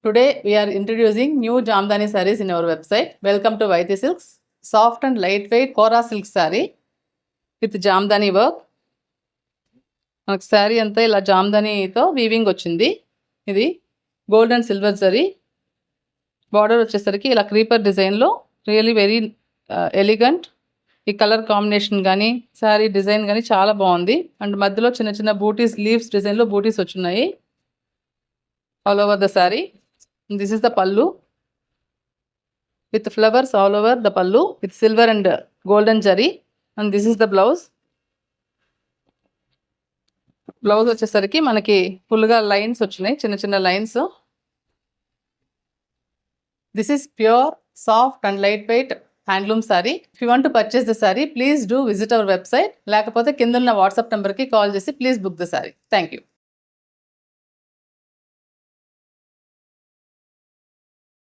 Today we are introducing new Jamdani sarees in our website. Welcome to Vaiti Silks. Soft and lightweight Kora silk saree with Jamdani work. మనకు శారీ అంతా ఇలా జామ్దానీతో weaving వచ్చింది. ఇది gold and silver zari. Border వచ్చేసరికి ఇలా creeper డిజైన్లో really very elegant. ఈ colour combination కానీ శారీ డిజైన్ కానీ చాలా బాగుంది. అండ్ మధ్యలో చిన్న చిన్న బూటీస్ లీవ్స్ డిజైన్లో బూటీస్ వచ్చున్నాయి all over the sari. This is the pallu with flowers all over the pallu with silver and golden zari, and this is the blouse. Blouse వచ్చేసరికి మనకి ఫుల్ గా లైన్స్ వచ్చున్నాయి, చిన్న చిన్న lines. This is pure soft and lightweight handloom saree. If you want to purchase the saree, please do visit our website. లేకపోతే కింద ఉన్న WhatsApp number కి call చేసి please book the saree. Thank you.